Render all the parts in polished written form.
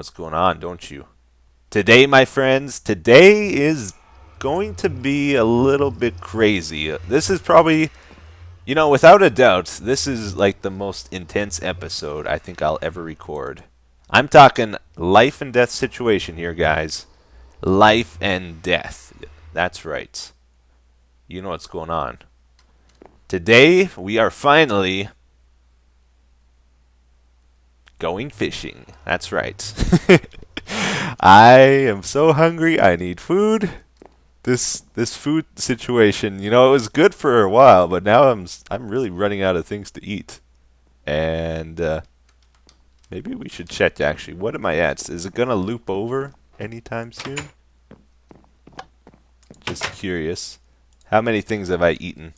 what's going on, don't you? Today, my friends, today is going to be a little bit crazy. This is probably, without a doubt, this is like the most intense episode I think I'll ever record. I'm talking life and death situation here, guys. Life and death. That's right. You know what's going on. Today, we are finally going fishing. That's right. I am so hungry. I need food. This food situation, it was good for a while, but now I'm really running out of things to eat. And maybe we should check actually. What am I at? Is it gonna loop over anytime soon? Just curious. How many things have I eaten?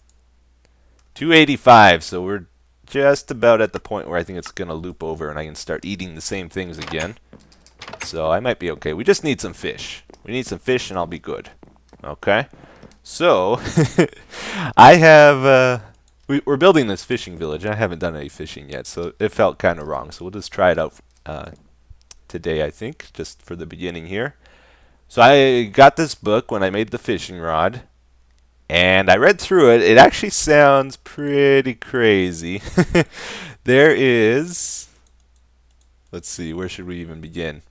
285. So we're just about at the point where I think it's gonna loop over and I can start eating the same things again. So I might be okay. We just need some fish. We need some fish and I'll be good. Okay? So, I have, we're building this fishing village. I haven't done any fishing yet, so it felt kind of wrong. So we'll just try it out today, I think, just for the beginning here. So I got this book when I made the fishing rod, and I read through it. It actually sounds pretty crazy. There is, let's see, where should we even begin?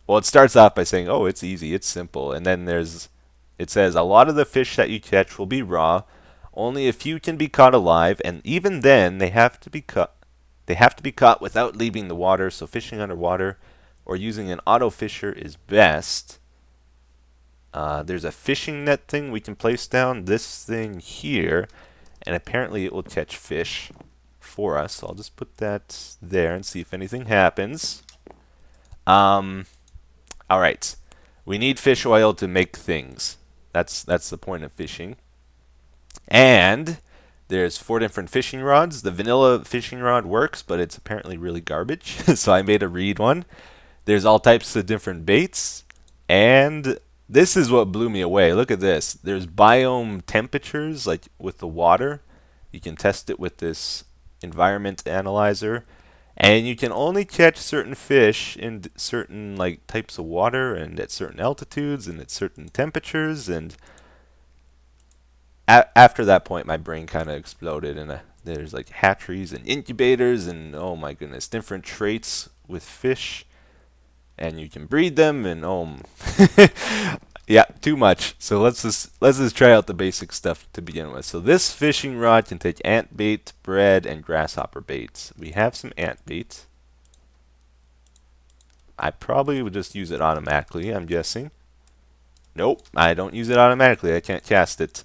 Well, it starts off by saying, oh, it's easy, it's simple. And then it says, a lot of the fish that you catch will be raw. Only a few can be caught alive, and even then, they have to be caught. They have to be caught without leaving the water, so fishing underwater or using an auto fisher is best. There's a fishing net thing we can place down, this thing here, and apparently it will catch fish for us. So I'll just put that there and see if anything happens. Alright, we need fish oil to make things. That's the point of fishing. And there's 4 different fishing rods. The vanilla fishing rod works, but it's apparently really garbage. So I made a reed one. There's all types of different baits. And this is what blew me away. Look at this. There's biome temperatures, like with the water. You can test it with this environment analyzer. And you can only catch certain fish in certain like types of water and at certain altitudes and at certain temperatures. And after that point, my brain kind of exploded. And there's like hatcheries and incubators and oh my goodness, different traits with fish. And you can breed them and yeah, too much. So let's just try out the basic stuff to begin with. So this fishing rod can take ant bait, bread, and grasshopper baits. We have some ant bait. I probably would just use it automatically, I'm guessing. Nope, I don't use it automatically. I can't cast it.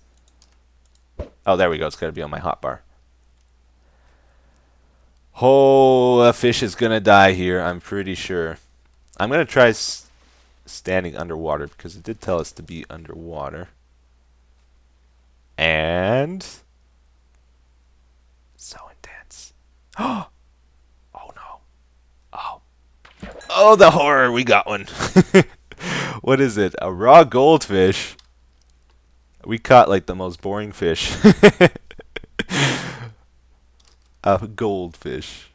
Oh, there we go. It's got to be on my hotbar. Oh, a fish is going to die here, I'm pretty sure. I'm going to try standing underwater because it did tell us to be underwater. And so intense. Oh no. Oh, the horror. We got one. What is it? A raw goldfish. We caught like the most boring fish. A goldfish.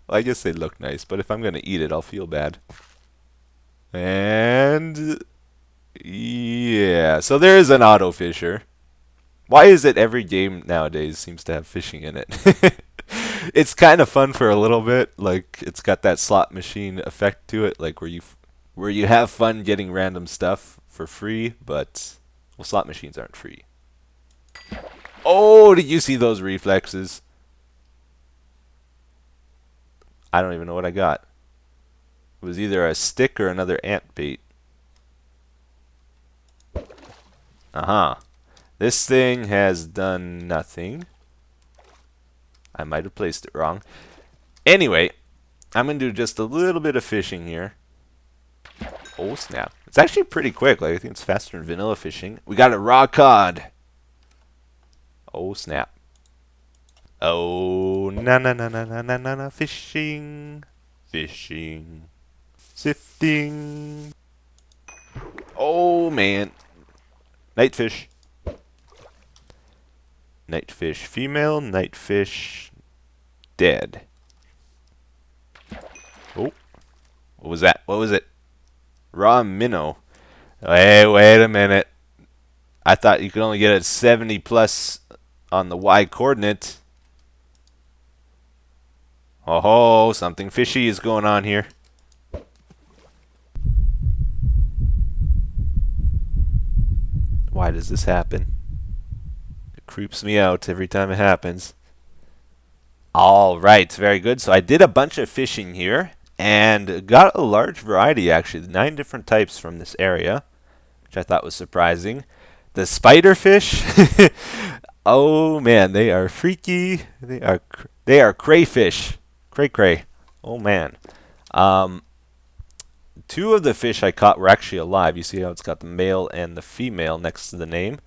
Well, I guess they look nice, but if I'm going to eat it, I'll feel bad. And yeah, so there is an auto fisher. Why is it every game nowadays seems to have fishing in it? It's kind of fun for a little bit. Like it's got that slot machine effect to it, like where you have fun getting random stuff for free, but well, slot machines aren't free. Oh, did you see those reflexes? I don't even know what I got. It was either a stick or another ant bait. This thing has done nothing. I might have placed it wrong. Anyway, I'm going to do just a little bit of fishing here. Oh, snap. It's actually pretty quick. Like I think it's faster than vanilla fishing. We got a raw cod. Oh, snap. Oh, na na na na na na na na. Fishing. Fishing. Sifting. Oh, man. Nightfish. Nightfish female. Nightfish dead. Oh. What was that? What was it? Raw minnow. Hey, wait a minute. I thought you could only get it 70 plus on the Y coordinate. Oh, something fishy is going on here. Why does this happen? It creeps me out every time it happens. All right, very good. So I did a bunch of fishing here and got a large variety, actually, 9 different types from this area, which I thought was surprising. The spiderfish, oh man, they are freaky. They are crayfish, cray. Oh man. 2 of the fish I caught were actually alive. You see how it's got the male and the female next to the name.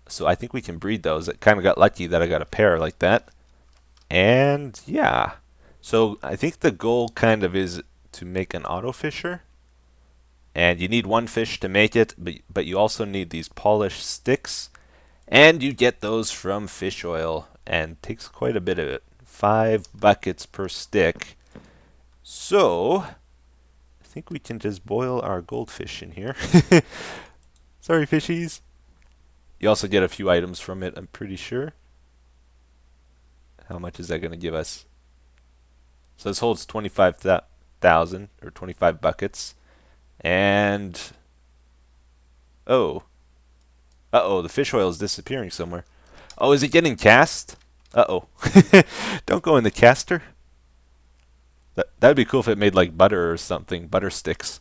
So I think we can breed those. It kind of got lucky that I got a pair like that. And yeah, so I think the goal kind of is to make an auto fisher, and you need 1 fish to make it, but you also need these polished sticks, and you get those from fish oil, and takes quite a bit of it, 5 buckets per stick. So I think we can just boil our goldfish in here. Sorry, fishies. You also get a few items from it, I'm pretty sure. How much is that going to give us? So this holds 25,000 or 25 buckets. And oh. Uh-oh, the fish oil is disappearing somewhere. Oh, is it getting cast? Uh-oh. Don't go in the caster. That'd be cool if it made like butter or something, butter sticks.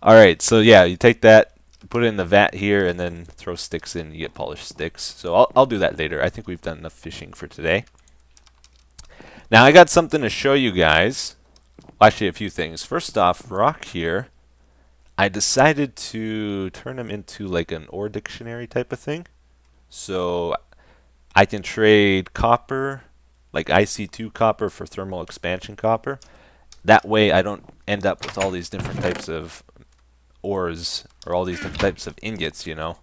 All right, so yeah, you take that, put it in the vat here, and then throw sticks in. You get polished sticks. So I'll do that later. I think we've done enough fishing for today. Now I got something to show you guys. Actually, a few things. First off, rock here. I decided to turn them into like an ore dictionary type of thing. So I can trade copper, like IC2 copper for thermal expansion copper. That way I don't end up with all these different types of ores or all these different types of ingots, you know.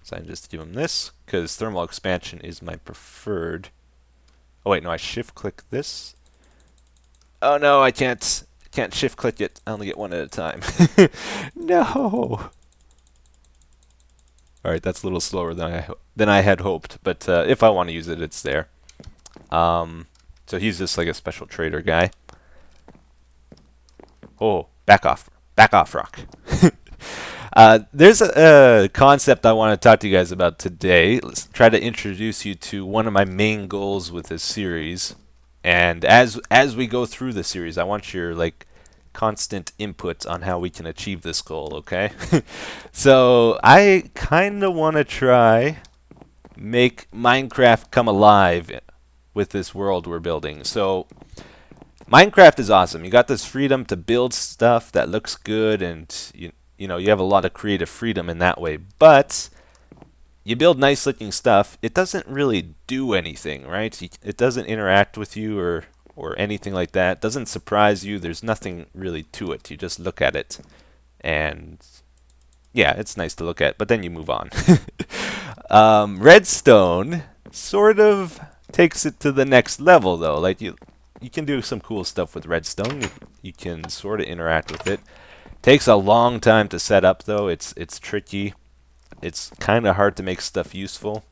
So I just give them this because thermal expansion is my preferred. Oh wait, no, I shift click this. Oh no, I can't shift click it. I only get one at a time. No. All right, that's a little slower than I had hoped, but if I want to use it, it's there. So he's just like a special trader guy. Oh, back off, rock. There's a concept I want to talk to you guys about today. Let's try to introduce you to one of my main goals with this series. And as we go through the series, I want your like constant input on how we can achieve this goal, okay? So I kind of want to try make Minecraft come alive with this world we're building. So Minecraft is awesome. You got this freedom to build stuff that looks good, and you know, you have a lot of creative freedom in that way. But you build nice looking stuff, it doesn't really do anything, right? It doesn't interact with you or anything like that. It doesn't surprise you. There's nothing really to it. You just look at it, and yeah, it's nice to look at, but then you move on. Redstone sort of takes it to the next level, though. Like you can do some cool stuff with redstone. You can sort of interact with it. Takes a long time to set up, though. It's tricky. It's kind of hard to make stuff useful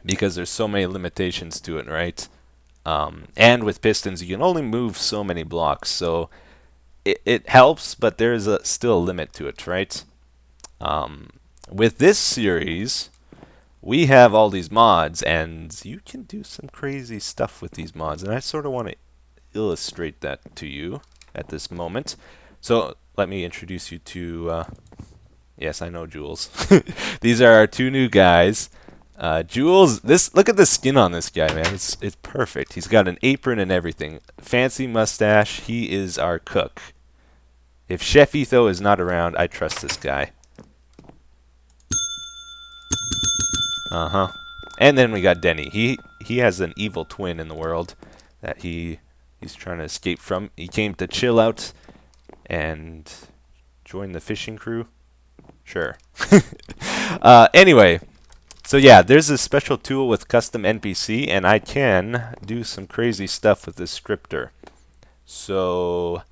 because there's so many limitations to it, right? And with pistons, you can only move so many blocks, so it helps, but there's still a limit to it, right? With this series, we have all these mods, and you can do some crazy stuff with these mods, and I sort of want to illustrate that to you at this moment. So let me introduce you to, yes, I know Jules. These are our 2 new guys. Jules, look at the skin on this guy, man. It's perfect. He's got an apron and everything. Fancy mustache. He is our cook. If Chef Etho is not around, I trust this guy. Uh-huh. And then we got Denny. He has an evil twin in the world that he's trying to escape from. He came to chill out and join the fishing crew. Sure. Anyway, so yeah, there's a special tool with custom NPC, and I can do some crazy stuff with this scripter. So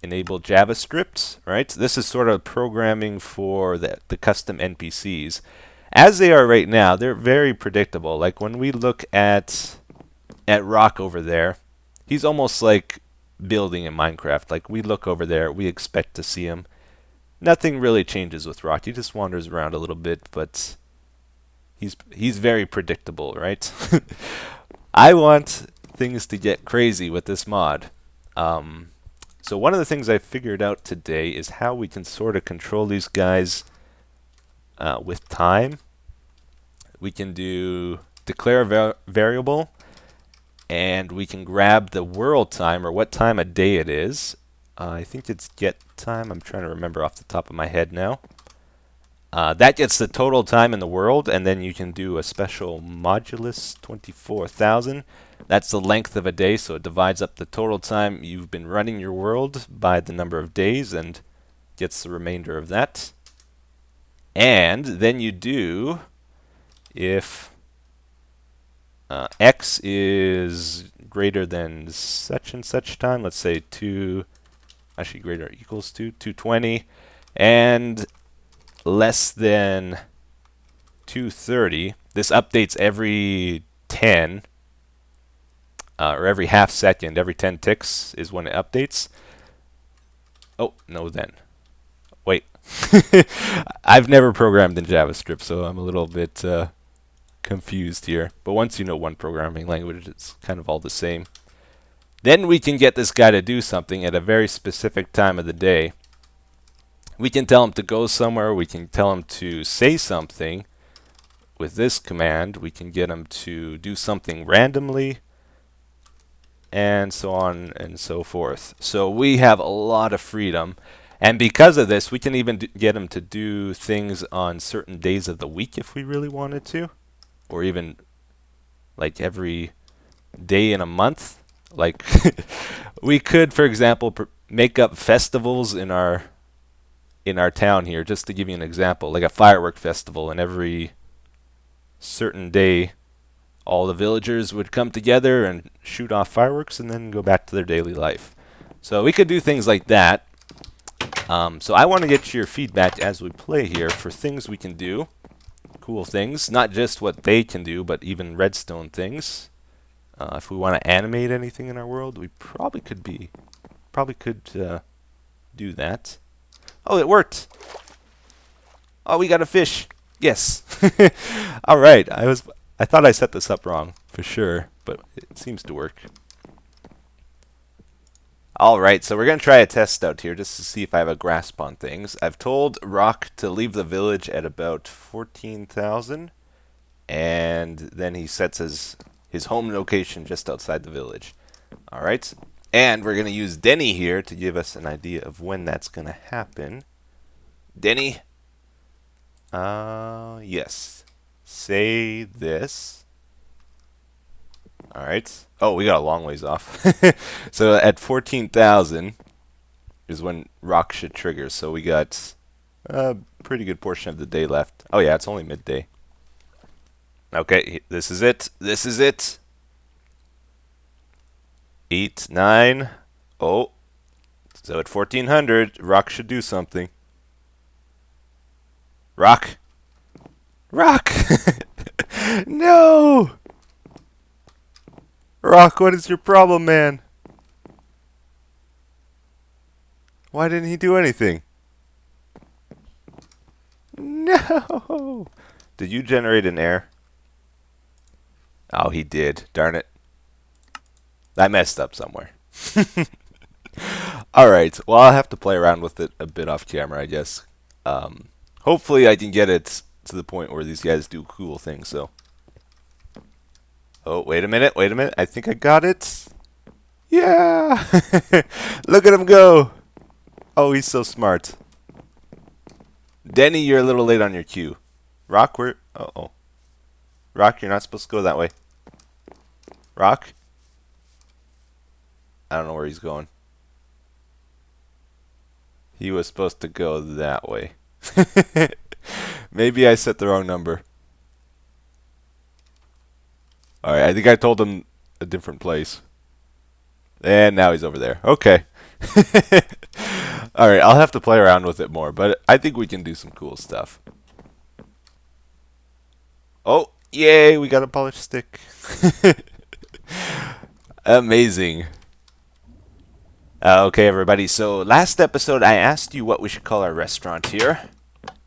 enable JavaScript, right? This is sort of programming for the custom NPCs. As they are right now, they're very predictable. Like when we look at Rock over there, he's almost like building in Minecraft. Like we look over there, we expect to see him. Nothing really changes with Rock. He just wanders around a little bit, but he's very predictable, right? I want things to get crazy with this mod. So one of the things I figured out today is how we can sort of control these guys with time. We can do declare a variable, and we can grab the world time, or what time of day it is. I think it's get time. I'm trying to remember off the top of my head now. That gets the total time in the world, and then you can do a special modulus 24,000. That's the length of a day, so it divides up the total time you've been running your world by the number of days and gets the remainder of that. And then you do, if x is greater than such and such time, let's say greater or equals to 220, and less than 230. This updates every 10, or every half second. Every 10 ticks is when it updates. Oh, no then. Wait. I've never programmed in JavaScript, so I'm a little bit confused here. But once you know one programming language, it's kind of all the same. Then we can get this guy to do something at a very specific time of the day. We can tell him to go somewhere. We can tell him to say something. With this command, we can get him to do something randomly, and so on and so forth. So we have a lot of freedom. And because of this, we can even get him to do things on certain days of the week if we really wanted to. Or even like every day in a month. Like we could, for example, make up festivals in our town here, just to give you an example, like a firework festival, and every certain day all the villagers would come together and shoot off fireworks and then go back to their daily life. So we could do things like that. So I want to get your feedback as we play here for things we can do, cool things, not just what they can do, but even redstone things. If we want to animate anything in our world, we probably could do that. Oh, it worked! Oh, we got a fish. Yes. All right. I thought I set this up wrong for sure, but it seems to work. All right, so we're going to try a test out here just to see if I have a grasp on things. I've told Rock to leave the village at about 14,000, and then he sets his home location just outside the village. All right, and we're going to use Denny here to give us an idea of when that's going to happen. Denny? Yes. Say this. All right. Oh, we got a long ways off. So at 14,000 is when Rock should trigger. So we got a pretty good portion of the day left. Oh yeah, it's only midday. Okay, this is it. This is it. 8, 9. Oh. So at 1400, Rock should do something. Rock. Rock. No. Rock, what is your problem, man? Why didn't he do anything? No! Did you generate an error? Oh, he did. Darn it. I messed up somewhere. Alright, well, I'll have to play around with it a bit off camera, I guess. Hopefully I can get it to the point where these guys do cool things, so... Oh, wait a minute. I think I got it. Yeah! Look at him go! Oh, he's so smart. Denny, you're a little late on your cue. Rock, where... Uh-oh. Rock, you're not supposed to go that way. Rock? I don't know where he's going. He was supposed to go that way. Maybe I set the wrong number. Alright, I think I told him a different place. And now he's over there. Okay. Alright, I'll have to play around with it more, but I think we can do some cool stuff. Oh, yay, we got a polished stick. Amazing. Okay, everybody, so last episode I asked you what we should call our restaurant here,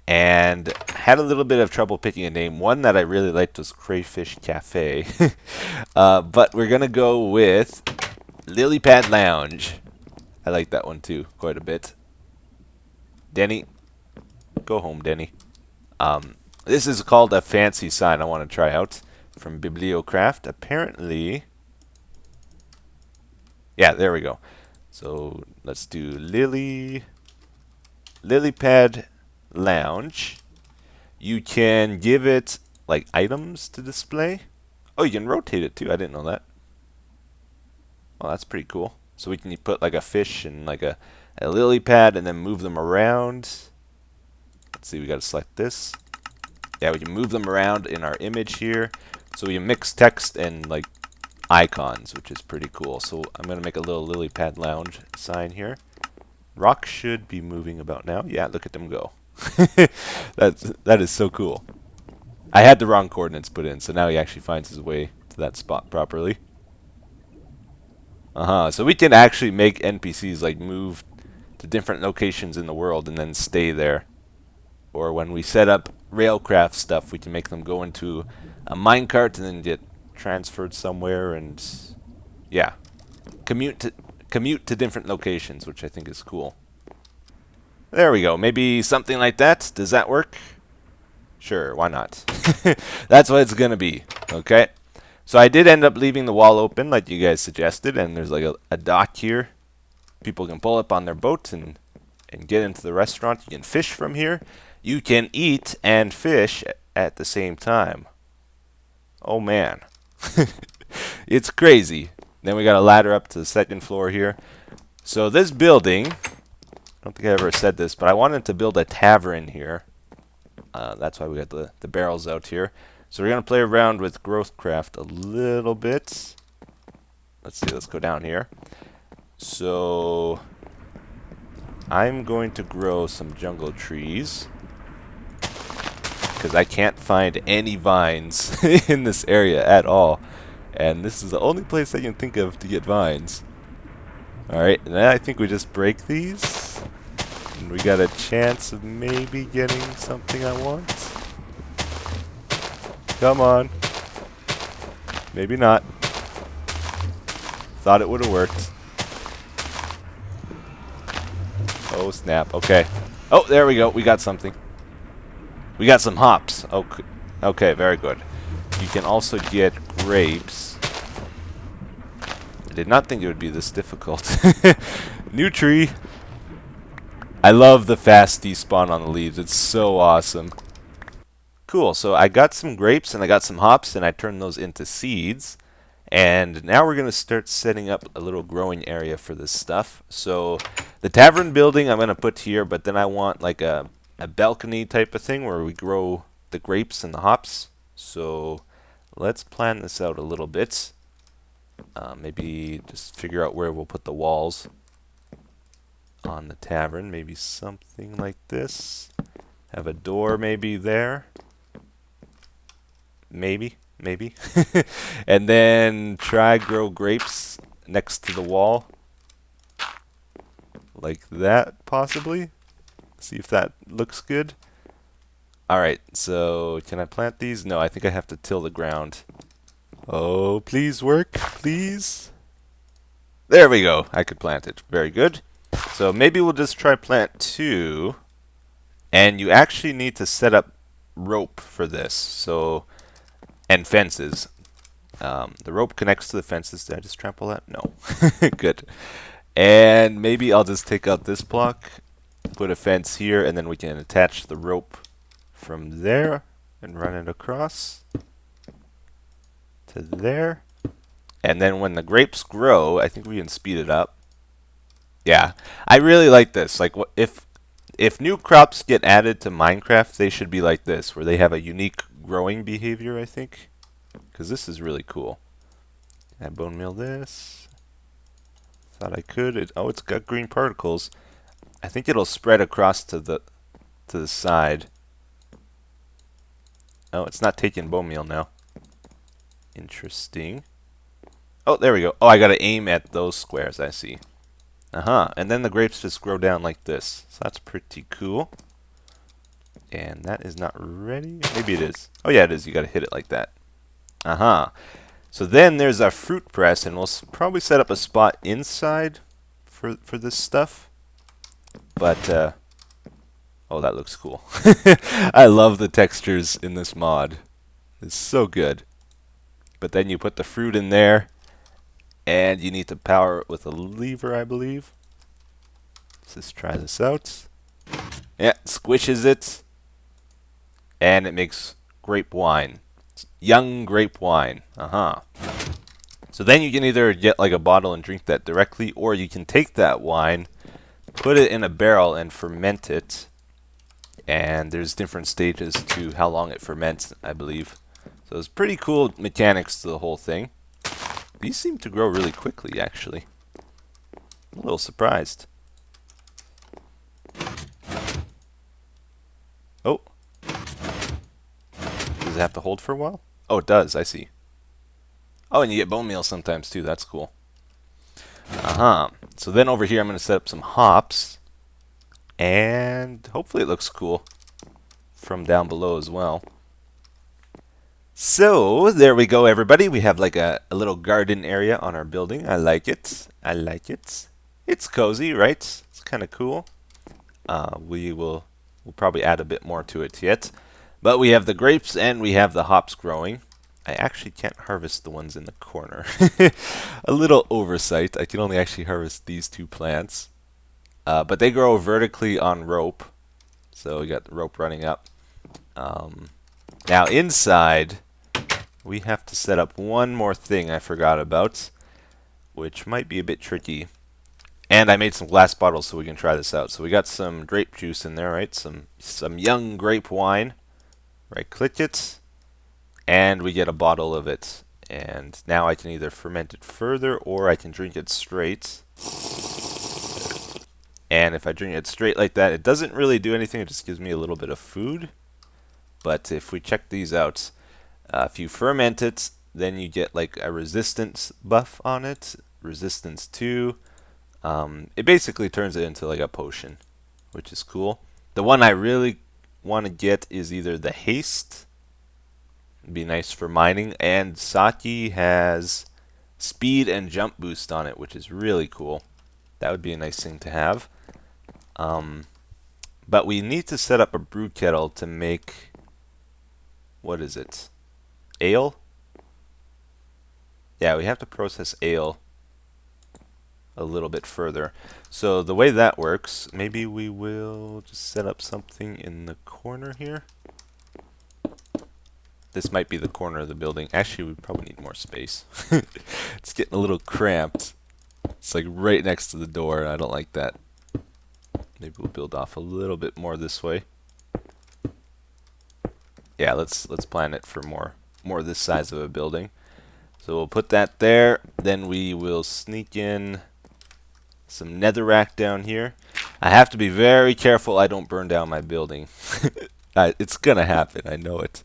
and had a little bit of trouble picking a name. One that I really liked was Crayfish Cafe, but we're going to go with Lily Pad Lounge. I like that one too, quite a bit. Denny, go home, Denny. This is called a fancy sign I want to try out from Bibliocraft. Apparently, yeah, there we go. So let's do Lily Pad Lounge. You can give it like items to display. Oh, you can rotate it too. I didn't know that. Well, that's pretty cool. So we can put like a fish and like a lily pad and then move them around. Let's see, we got to select this. Yeah, we can move them around in our image here. So we can mix text and like icons, which is pretty cool. So I'm going to make a little lily pad lounge sign here. Rock should be moving about now. Yeah, look at them go. That is so cool. I had the wrong coordinates put in, so now he actually finds his way to that spot properly. So we can actually make NPCs like move to different locations in the world and then stay there. Or when we set up railcraft stuff, we can make them go into a minecart and then get transferred somewhere and yeah, commute to different locations, which I think is cool. There we go. Maybe something like that. Does that work? Sure, why not? That's what it's gonna be. Okay. So I did end up leaving the wall open like you guys suggested, and there's like a dock here. People can pull up on their boat and get into the restaurant. You can fish from here. You can eat and fish at the same time. Oh man. It's crazy. Then we got a ladder up to the second floor here. So this building, I don't think I ever said this, but I wanted to build a tavern here. That's why we got the barrels out here. So we're going to play around with growthcraft a little bit. Let's see, let's go down here. So I'm going to grow some jungle trees because I can't find any vines in this area at all. And this is the only place I can think of to get vines. Alright, and then I think we just break these. And we got a chance of maybe getting something I want. Come on. Maybe not. Thought it would have worked. Oh, snap. Okay. Oh, there we go. We got something. We got some hops. Okay, okay, very good. You can also get grapes. I did not think it would be this difficult. New tree. I love the fast despawn on the leaves. It's so awesome. Cool, so I got some grapes and I got some hops and I turned those into seeds. And now we're going to start setting up a little growing area for this stuff. So the tavern building I'm going to put here, but then I want like a balcony type of thing where we grow the grapes and the hops. So let's plan this out a little bit. Maybe just figure out where we'll put the walls on the tavern. Maybe something like this. Have a door maybe there. Maybe. And then try grow grapes next to the wall. Like that, possibly. See if that looks good. Alright, so can I plant these? No, I think I have to till the ground. Oh, please work, please. There we go. I could plant it. Very good. So maybe we'll just try plant 2. And you actually need to set up rope for this. So, and fences. The rope connects to the fences. Did I just trample that? No. Good. And maybe I'll just take out this block, put a fence here, and then we can attach the rope from there and run it across to there. And then when the grapes grow, I think we can speed it up. Yeah, I really like this. Like, if new crops get added to Minecraft, they should be like this, where they have a unique growing behavior, I think. Because this is really cool. Can I bone meal this? thought I could. Oh, it's got green particles. I think it'll spread across to the side. Oh, it's not taking bone meal now. Interesting. Oh, there we go. Oh, I gotta aim at those squares, I see. And then the grapes just grow down like this. So that's pretty cool. And that is not ready. Maybe it is. Oh yeah, it is. You gotta hit it like that. So then there's our fruit press, and we'll probably set up a spot inside for this stuff. But oh, that looks cool. I love the textures in this mod. It's so good. But then you put the fruit in there, and you need to power it with a lever, I believe. Let's just try this out. Yeah, squishes it, and it makes grape wine. Young grape wine. So then you can either get like a bottle and drink that directly, or you can take that wine, put it in a barrel and ferment it. And there's different stages to how long it ferments, I believe. So it's pretty cool mechanics to the whole thing. These seem to grow really quickly, actually. I'm a little surprised. Oh. Does it have to hold for a while? Oh, it does. I see. Oh, and you get bone meal sometimes, too. That's cool. So then over here, I'm going to set up some hops. And hopefully it looks cool from down below as well. So, there we go, everybody. We have like a little garden area on our building. I like it. I like it. It's cozy, right? It's kind of cool. We'll probably add a bit more to it yet. But we have the grapes and we have the hops growing. I actually can't harvest the ones in the corner. A little oversight. I can only actually harvest these two plants. But they grow vertically on rope. So we got the rope running up. Now inside, we have to set up one more thing I forgot about, which might be a bit tricky. And I made some glass bottles so we can try this out. So we got some grape juice in there, right? Some young grape wine. Right-click it, and we get a bottle of it. And now I can either ferment it further, or I can drink it straight. And if I drink it straight like that, it doesn't really do anything. It just gives me a little bit of food. But if we check these out, if you ferment it, then you get like a resistance buff on it. Resistance 2. It basically turns it into like a potion, which is cool. The one I really want to get is either the haste. It'd be nice for mining. And Saki has speed and jump boost on it, which is really cool. That would be a nice thing to have. But we need to set up a brew kettle to make, what is it? Ale? Yeah, we have to process ale a little bit further. So the way that works, maybe we will just set up something in the corner here. This might be the corner of the building. Actually, we probably need more space. It's getting a little cramped. It's like right next to the door. I don't like that. Maybe we'll build off a little bit more this way. Yeah, let's plan it for more this size of a building. So we'll put that there. Then we will sneak in some netherrack down here. I have to be very careful I don't burn down my building. It's gonna happen. I know it.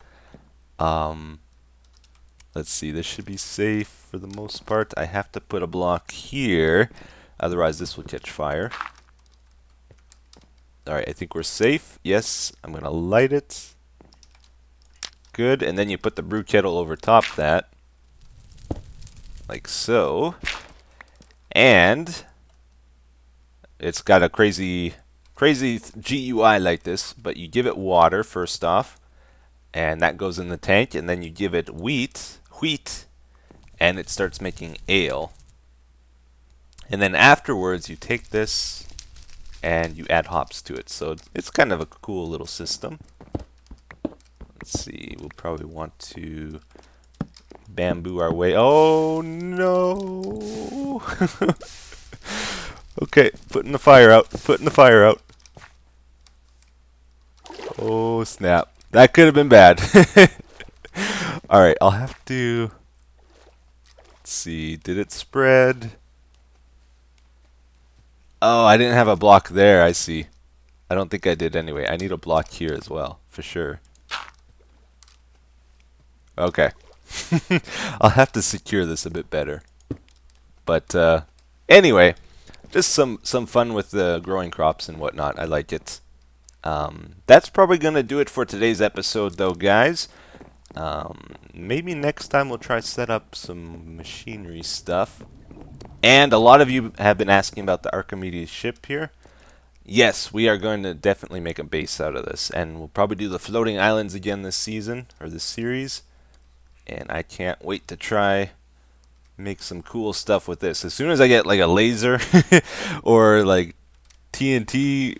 Let's see. This should be safe for the most part. I have to put a block here, otherwise this will catch fire. Alright, I think we're safe. Yes, I'm gonna light it. Good, and then you put the brew kettle over top that. Like so. And it's got a crazy GUI like this, but you give it water first off, and that goes in the tank, and then you give it wheat, and it starts making ale. And then afterwards you take this and you add hops to it. So it's kind of a cool little system. Let's see, we'll probably want to bamboo our way. Oh no! Okay, putting the fire out. Oh snap. That could have been bad. Alright, I'll have to... Let's see, did it spread? Oh, I didn't have a block there. I see. I don't think I did anyway. I need a block here as well, for sure. Okay. I'll have to secure this a bit better. But anyway, just some fun with the growing crops and whatnot. I like it. That's probably gonna do it for today's episode, though, guys. Maybe next time we'll try to set up some machinery stuff. And a lot of you have been asking about the Archimedes ship here. Yes, we are going to definitely make a base out of this, and we'll probably do the floating islands again this season or this series. And I can't wait to try make some cool stuff with this. As soon as I get like a laser or like TNT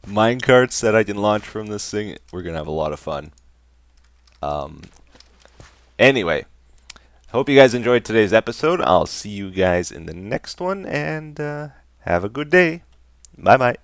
minecarts that I can launch from this thing, we're gonna have a lot of fun. Um, anyway, hope you guys enjoyed today's episode. I'll see you guys in the next one, and have a good day. Bye bye.